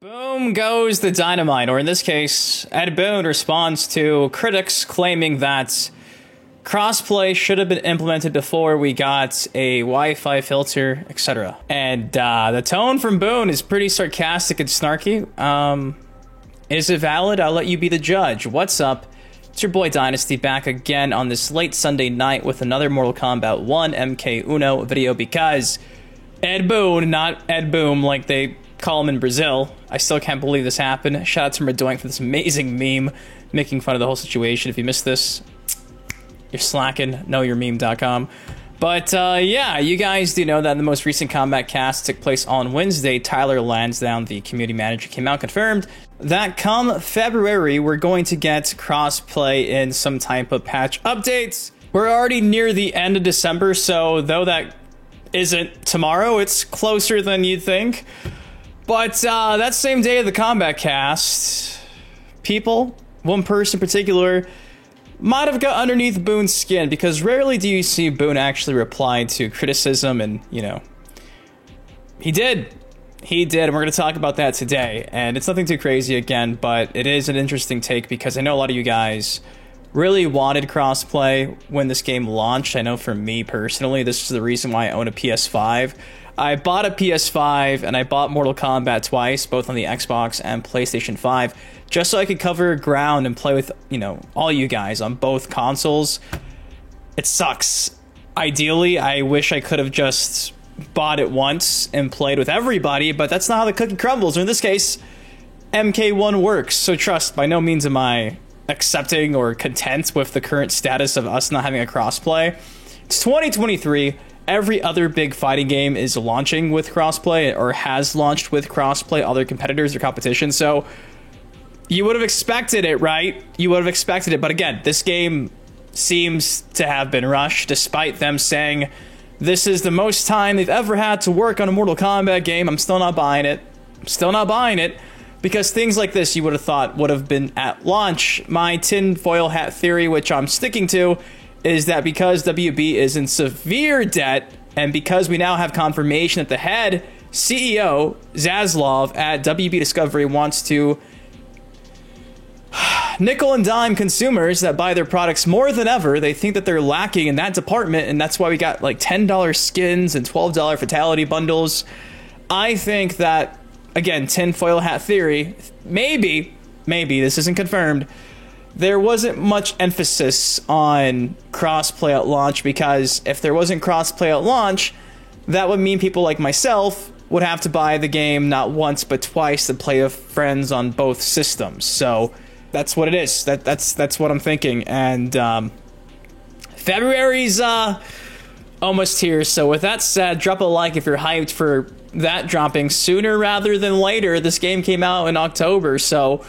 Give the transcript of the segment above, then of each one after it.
Boom goes the dynamite, or in this case, Ed Boon responds to critics claiming that crossplay should have been implemented before we got a Wi-Fi filter, etc. And the tone from Boon is pretty sarcastic and snarky. Is it valid? I'll let you be the judge. What's up? It's your boy Dynasty back again on this late Sunday night with another Mortal Kombat 1 MK Uno video because Ed Boon, not Ed Boom like they call him in Brazil. I still can't believe this happened. Shout out to Merdoink for this amazing meme making fun of the whole situation. If you missed this, you're slacking. Knowyourmeme.com. But yeah, you guys do know that in the most recent Combat Cast took place on Wednesday, Tyler Lansdowne, the community manager, came out confirmed that come February, we're going to get crossplay in some type of patch updates. We're already near the end of December, so though that isn't tomorrow, it's closer than you'd think. But that same day of the Combat Cast, people, one person in particular, might have got underneath Boon's skin, because rarely do you see Boon actually reply to criticism, and, you know, he did. He did, and we're going to talk about that today. And it's nothing too crazy again, but it is an interesting take, because I know a lot of you guys really wanted crossplay when this game launched. I know for me personally, this is the reason why I own a PS5. I bought a PS5 and I bought Mortal Kombat twice, both on the Xbox and PlayStation 5, just so I could cover ground and play with, you know, all you guys on both consoles. It sucks. Ideally, I wish I could have just bought it once and played with everybody, but that's not how the cookie crumbles. Or in this case, MK1 works. So trust, by no means am I accepting or content with the current status of us not having a crossplay. It's 2023. Every other big fighting game is launching with crossplay or has launched with crossplay, other competitors or competition. So you would have expected it, right? You would have expected it. But again, this game seems to have been rushed, despite them saying this is the most time they've ever had to work on a Mortal Kombat game. I'm still not buying it. I'm still not buying it. Because things like this you would have thought would have been at launch. My tinfoil hat theory, which I'm sticking to, is that because WB is in severe debt, and because we now have confirmation that the head CEO, Zaslav, at WB Discovery wants to nickel and dime consumers that buy their products more than ever, they think that they're lacking in that department, and that's why we got like $10 skins and $12 fatality bundles. I think that, again, tinfoil hat theory, maybe, this isn't confirmed, there wasn't much emphasis on crossplay at launch, because if there wasn't crossplay at launch, that would mean people like myself would have to buy the game not once but twice to play with friends on both systems. So that's what it is. That's what I'm thinking. And February's almost here. So with that said, drop a like if you're hyped for that dropping sooner rather than later. This game came out in October, so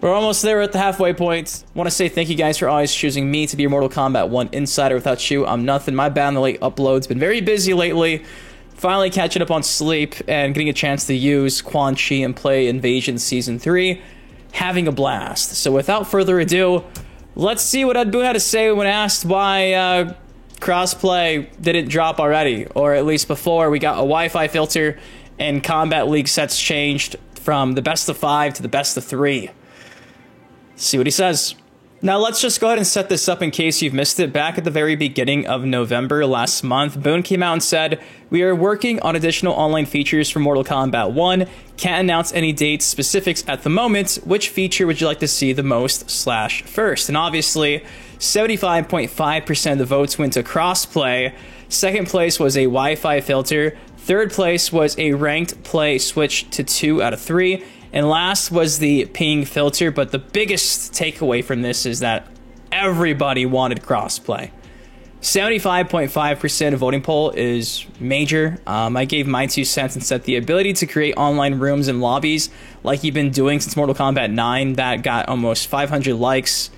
we're almost there at the halfway point. Want to say thank you guys for always choosing me to be your Mortal Kombat 1 insider. Without you, I'm nothing. My bad on the late uploads. Been very busy lately. Finally catching up on sleep and getting a chance to use Quan Chi and play Invasion Season 3. Having a blast. So without further ado, let's see what Ed Boon had to say when asked why crossplay didn't drop already. Or at least before we got a Wi-Fi filter and Combat League sets changed from the best of 5 to the best of 3. See what he says. Now let's just go ahead and set this up in case you've missed it. Back at the very beginning of November last month, Boon came out and said, "We are working on additional online features for Mortal Kombat 1. Can't announce any dates specifics at the moment. Which feature would you like to see the most / first?" And obviously, 75.5% of the votes went to crossplay. Second place was a Wi-Fi filter. Third place was a ranked play switch to 2 out of 3. And last was the ping filter, but the biggest takeaway from this is that everybody wanted crossplay. 75.5% of voting poll is major. I gave my 2 cents and said the ability to create online rooms and lobbies like you've been doing since Mortal Kombat 9, that got almost 500 likes.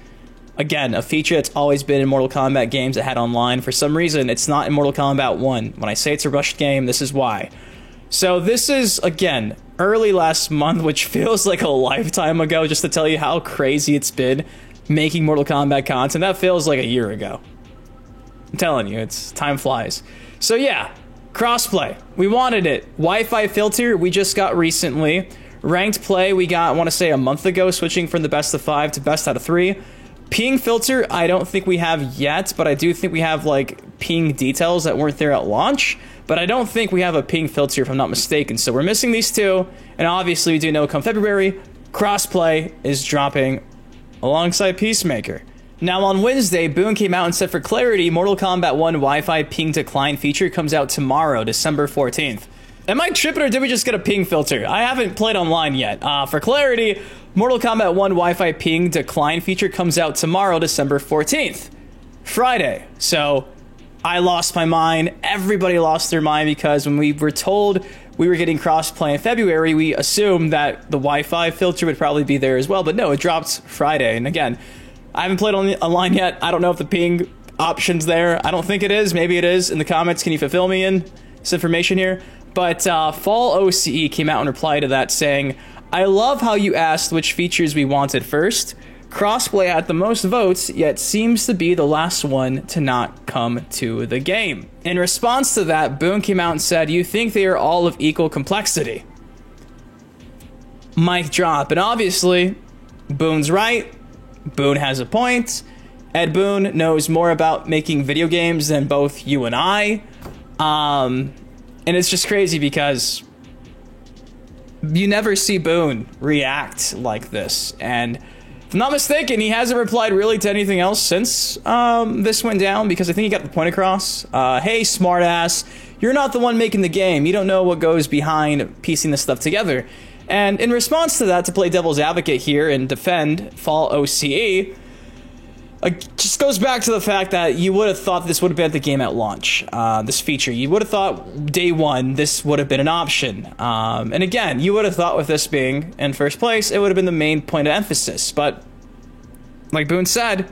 Again, a feature that's always been in Mortal Kombat games that had online. For some reason, it's not in Mortal Kombat 1. When I say it's a rushed game, this is why. So this is, again, early last month, which feels like a lifetime ago, just to tell you how crazy it's been making Mortal Kombat content. That feels like a year ago. I'm telling you, time flies. So yeah, crossplay. We wanted it. Wi-Fi filter, we just got recently. Ranked play, we got, I want to say, a month ago, switching from the best of 5 to best out of 3. Ping filter, I don't think we have yet, but I do think we have, like, ping details that weren't there at launch. But I don't think we have a ping filter, if I'm not mistaken. So we're missing these two. And obviously, we do know come February, crossplay is dropping alongside Peacemaker. Now, on Wednesday, Boon came out and said for clarity, Mortal Kombat 1 Wi-Fi ping decline feature comes out tomorrow, December 14th. Am I tripping or did we just get a ping filter? I haven't played online yet. For clarity, Mortal Kombat 1 Wi-Fi ping decline feature comes out tomorrow, December 14th. Friday. So I lost my mind. Everybody lost their mind because when we were told we were getting crossplay in February, we assumed that the Wi-Fi filter would probably be there as well. But no, it dropped Friday. And again, I haven't played online yet. I don't know if the ping option's there. I don't think it is. Maybe it is. In the comments, can you fulfill me in this information here? But Fall OCE came out and replied to that saying, I love how you asked which features we wanted first. Crossplay had the most votes, yet seems to be the last one to not come to the game. In response to that, Boon came out and said, you think they are all of equal complexity? Mic drop. And obviously, Boon's right. Boon has a point. Ed Boon knows more about making video games than both you and I. And it's just crazy because you never see Boon react like this. And if I'm not mistaken, he hasn't replied really to anything else since this went down, because I think he got the point across. Hey, smartass, you're not the one making the game. You don't know what goes behind piecing this stuff together. And in response to that, to play devil's advocate here and defend Fall OCE, just goes back to the fact that you would have thought this would have been the game at launch, this feature. You would have thought day one this would have been an option. And again, you would have thought with this being in first place, it would have been the main point of emphasis. But like Boon said,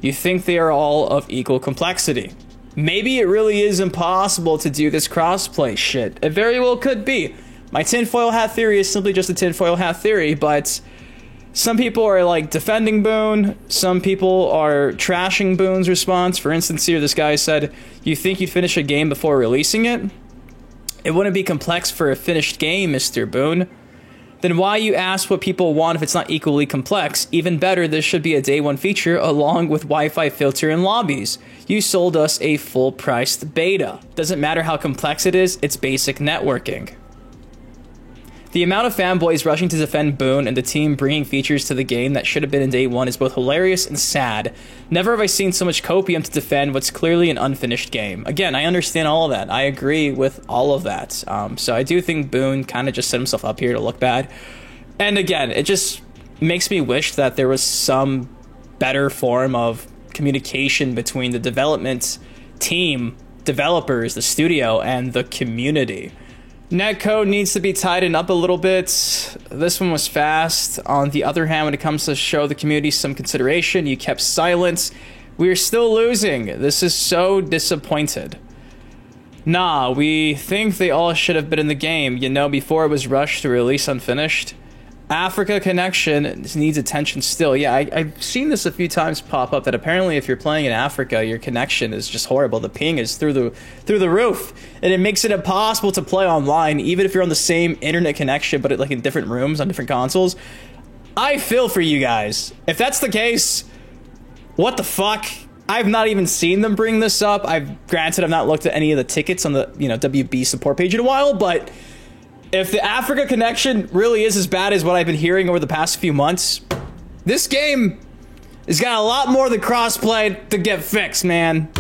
you think they are all of equal complexity. Maybe it really is impossible to do this crossplay shit. It very well could be. My tinfoil hat theory is simply just a tinfoil hat theory, but some people are like defending Boon. Some people are trashing Boon's response. For instance, here this guy said, you think you'd finish a game before releasing it? It wouldn't be complex for a finished game, Mr. Boon. Then why you ask what people want if it's not equally complex? Even better, this should be a day one feature along with Wi-Fi filter and lobbies. You sold us a full-priced beta. Doesn't matter how complex it is, it's basic networking. The amount of fanboys rushing to defend Boon and the team bringing features to the game that should have been in day one is both hilarious and sad. Never have I seen so much copium to defend what's clearly an unfinished game. Again, I understand all of that. I agree with all of that. So I do think Boon kind of just set himself up here to look bad. And again, it just makes me wish that there was some better form of communication between the development team, developers, the studio, and the community. Netcode needs to be tightened up a little bit. This one was fast. On the other hand, when it comes to show the community some consideration, you kept silence. We're still losing. This is so disappointed. Nah, we think they all should have been in the game, you know, before it was rushed to release unfinished. Africa Connection needs attention still. Yeah, I've seen this a few times pop up that apparently if you're playing in Africa, your connection is just horrible. The ping is through the roof, and it makes it impossible to play online, even if you're on the same internet connection, but like in different rooms on different consoles. I feel for you guys. If that's the case, what the fuck? I've not even seen them bring this up. Granted, I've not looked at any of the tickets on the WB support page in a while, but if the Africa Connection really is as bad as what I've been hearing over the past few months, this game has got a lot more than crossplay to get fixed, man.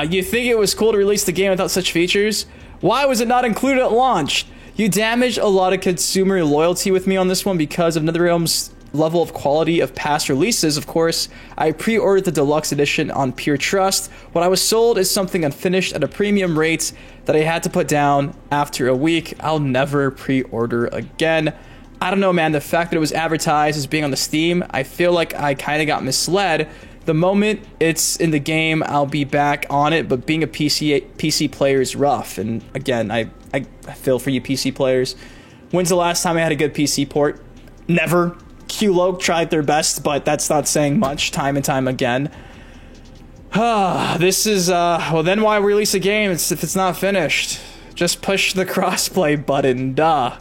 You think it was cool to release the game without such features? Why was it not included at launch? You damaged a lot of consumer loyalty with me on this one because of NetherRealm's level of quality of past releases. Of course, I pre-ordered the deluxe edition on pure trust. What I was sold is something unfinished at a premium rate that I had to put down after a week. I'll never pre-order again. I don't know, man. The fact that it was advertised as being on the Steam, I feel like I kind of got misled. The moment it's in the game, I'll be back on it, but being a PC player is rough. And again, I feel for you PC players. When's the last time I had a good PC port? Never. Qloke tried their best, but that's not saying much time and time again. This is, well then why release a game if it's not finished? Just push the crossplay button, duh.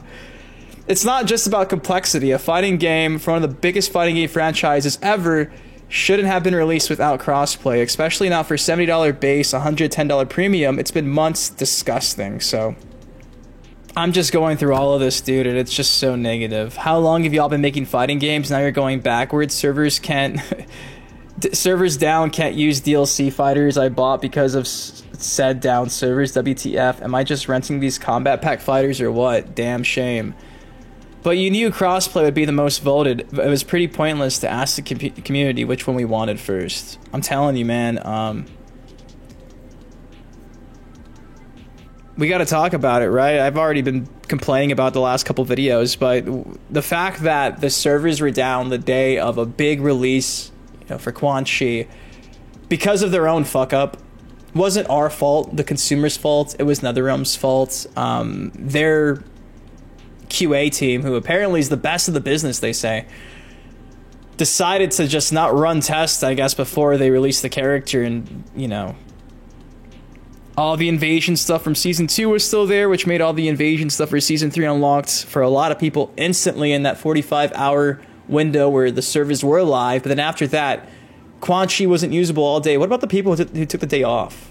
It's not just about complexity. A fighting game from one of the biggest fighting game franchises ever shouldn't have been released without crossplay, especially not for $70 base, $110 premium. It's been months. Disgusting. So I'm just going through all of this, dude, and it's just so negative. How long have y'all been making fighting games? Now you're going backwards. Servers can't... servers down, can't use DLC fighters I bought because of said down servers. WTF. Am I just renting these combat pack fighters or what? Damn shame. But you knew crossplay would be the most voted. It was pretty pointless to ask the community which one we wanted first. I'm telling you, man. We got to talk about it, right? I've already been complaining about the last couple videos, but the fact that the servers were down the day of a big release, you know, for Quan Chi, because of their own fuck up, wasn't our fault. The consumer's fault. It was NetherRealm's fault. Their QA team, who apparently is the best of the business, they say, decided to just not run tests, I guess, before they released the character, and, you know, all the invasion stuff from Season 2 was still there, which made all the invasion stuff for Season 3 unlocked for a lot of people instantly in that 45-hour window where the servers were live. But then after that, Quan Chi wasn't usable all day. What about the people who took the day off?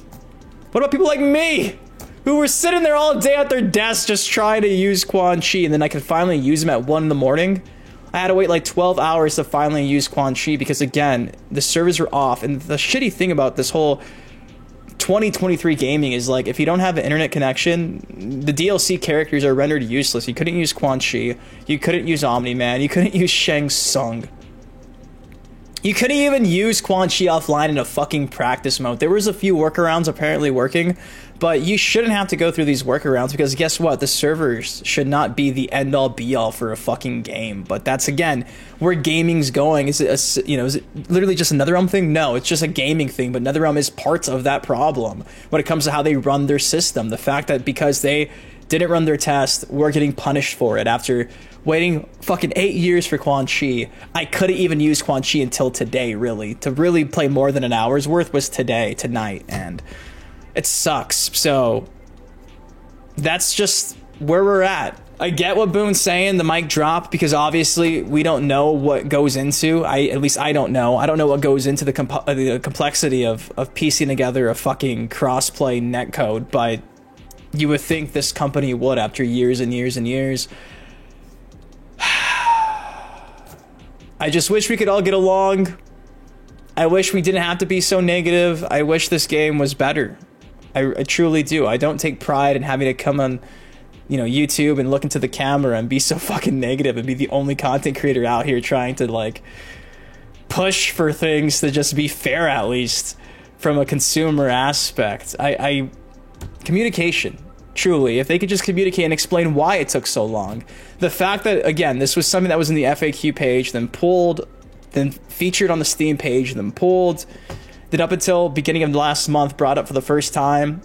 What about people like me, who were sitting there all day at their desk just trying to use Quan Chi, and then I could finally use him at 1 in the morning? I had to wait like 12 hours to finally use Quan Chi because, again, the servers were off. And the shitty thing about this whole 2023 gaming is, like, if you don't have an internet connection, the DLC characters are rendered useless. You couldn't use Quan Chi, you couldn't use Omni-Man, you couldn't use Shang Tsung. You couldn't even use Quan Chi offline in a fucking practice mode. There was a few workarounds apparently working, but you shouldn't have to go through these workarounds because guess what? The servers should not be the end-all be-all for a fucking game. But that's, again, where gaming's going. Is it is it literally just a NetherRealm thing? No, it's just a gaming thing, but NetherRealm is part of that problem when it comes to how they run their system. The fact that because they didn't run their test, we're getting punished for it after waiting fucking 8 years for Quan Chi. I couldn't even use Quan Chi until today, really. To really play more than an hour's worth was tonight, and it sucks. So that's just where we're at. I get what Boone's saying, the mic drop, because obviously we don't know what goes into, at least I don't know. I don't know what goes into the complexity of piecing together a fucking crossplay netcode, but you would think this company would after years and years and years. I just wish we could all get along. I wish we didn't have to be so negative. I wish this game was better. I truly do. I don't take pride in having to come on, you know, YouTube and look into the camera and be so fucking negative and be the only content creator out here trying to, like, push for things to just be fair, at least from a consumer aspect. Communication. Truly, if they could just communicate and explain why it took so long. The fact that, again, this was something that was in the FAQ page, then pulled, then featured on the Steam page, then pulled, then up until beginning of the last month brought up for the first time.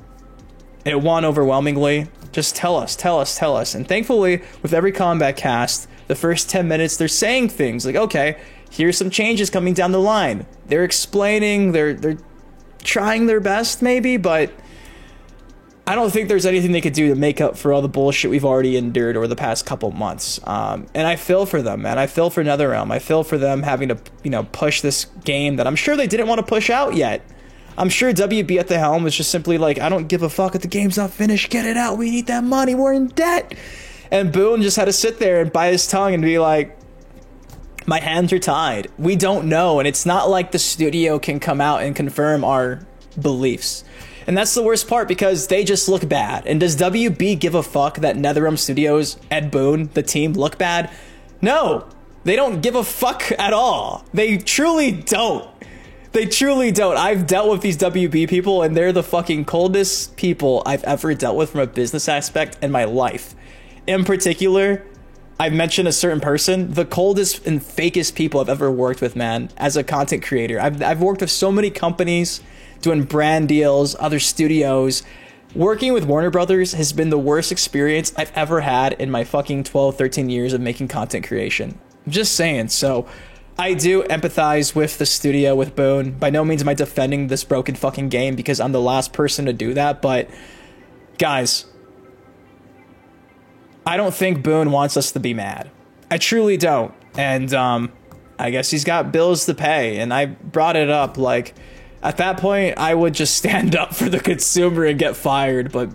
It won overwhelmingly. Just tell us, tell us, tell us. And thankfully, with every combat cast, the first 10 minutes, they're saying things like, okay, here's some changes coming down the line. They're explaining, they're trying their best maybe, but I don't think there's anything they could do to make up for all the bullshit we've already endured over the past couple months. And I feel for them, man. I feel for NetherRealm. I feel for them having to, you know, push this game that I'm sure they didn't want to push out yet. I'm sure WB at the helm was just simply like, I don't give a fuck if the game's not finished. Get it out. We need that money. We're in debt. And Boone just had to sit there and bite his tongue and be like, my hands are tied. We don't know. And it's not like the studio can come out and confirm our beliefs. And that's the worst part because they just look bad. And does WB give a fuck that NetherRealm Studios, Ed Boon, the team, look bad? No, they don't give a fuck at all. They truly don't. They truly don't. I've dealt with these WB people and they're the fucking coldest people I've ever dealt with from a business aspect in my life. In particular, I've mentioned a certain person, the coldest and fakest people I've ever worked with, man, as a content creator. I've worked with so many companies, doing brand deals, other studios. Working with Warner Brothers has been the worst experience I've ever had in my fucking 12, 13 years of making content creation. I'm just saying. So I do empathize with the studio, with Boone. By no means am I defending this broken fucking game because I'm the last person to do that. But guys, I don't think Boone wants us to be mad. I truly don't. And I guess he's got bills to pay. And I brought it up, like, at that point, I would just stand up for the consumer and get fired. But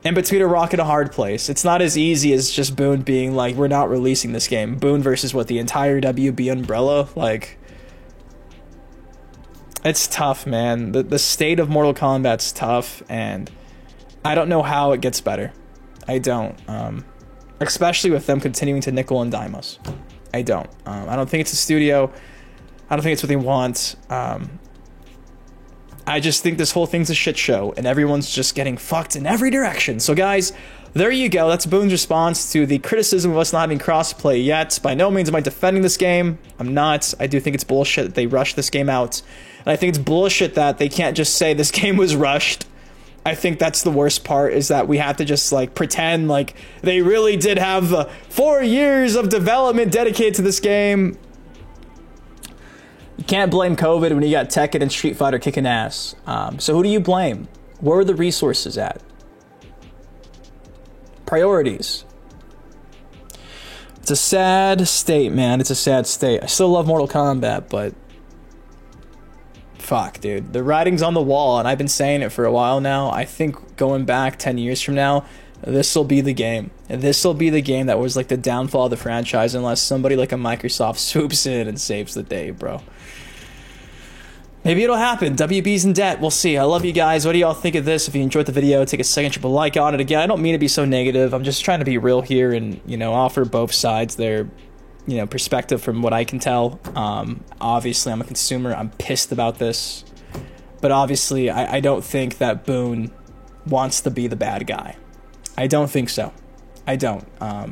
in between a rock and a hard place, it's not as easy as just Boone being like, we're not releasing this game. Boone versus what, the entire WB umbrella? Like, it's tough, man. The state of Mortal Kombat's tough, and I don't know how it gets better. I don't. Especially with them continuing to nickel and dime us. I don't. I don't think it's a studio. I don't think it's what they want. I just think this whole thing's a shit show, and everyone's just getting fucked in every direction. So guys, there you go. That's Boone's response to the criticism of us not having crossplay yet. By no means am I defending this game. I'm not. I do think it's bullshit that they rushed this game out. And I think it's bullshit that they can't just say this game was rushed. I think that's the worst part, is that we have to just like pretend like they really did have 4 years of development dedicated to this game. You can't blame COVID when you got Tekken and Street Fighter kicking ass. So who do you blame? Where are the resources at? Priorities. It's a sad state, man. It's a sad state. I still love Mortal Kombat, but fuck, dude. The writing's on the wall, and I've been saying it for a while now. I think going back 10 years from now, this will be the game. And this will be the game that was like the downfall of the franchise, unless somebody like a Microsoft swoops in and saves the day, bro. Maybe it'll happen. WB's in debt. We'll see. I love you guys. What do y'all think of this? If you enjoyed the video, take a second, drop a like on it. Again, I don't mean to be so negative. I'm just trying to be real here and, you know, offer both sides their, you know, perspective from what I can tell. Obviously, I'm a consumer. I'm pissed about this. But obviously, I don't think that Boone wants to be the bad guy. I don't think so. I don't. I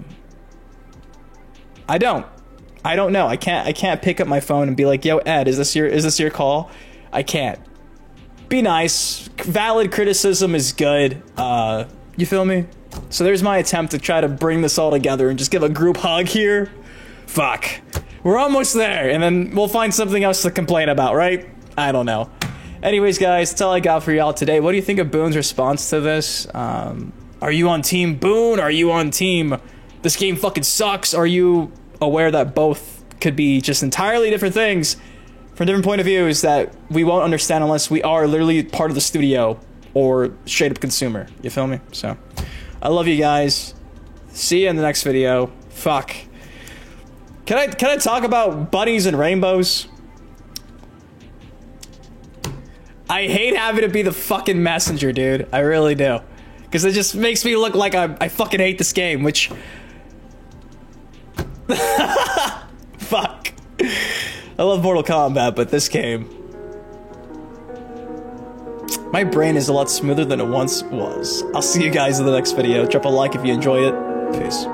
don't know. I can't pick up my phone and be like, "Yo, Ed, is this your call?" I can't. Be nice. Valid criticism is good. You feel me? So there's my attempt to try to bring this all together and just give a group hug here. Fuck. We're almost there, and then we'll find something else to complain about, right? I don't know. Anyways, guys, that's all I got for y'all today. What do you think of Boone's response to this? Are you on Team Boone? Are you on Team this game fucking sucks? Are you aware that both could be just entirely different things from different point of views that we won't understand unless we are literally part of the studio or straight up consumer? You feel me? So, I love you guys. See you in the next video. Fuck. Can I talk about bunnies and rainbows? I hate having to be the fucking messenger, dude. I really do. Because it just makes me look like I fucking hate this game, which... Fuck. I love Mortal Kombat, but this game... My brain is a lot smoother than it once was. I'll see you guys in the next video. Drop a like if you enjoy it. Peace.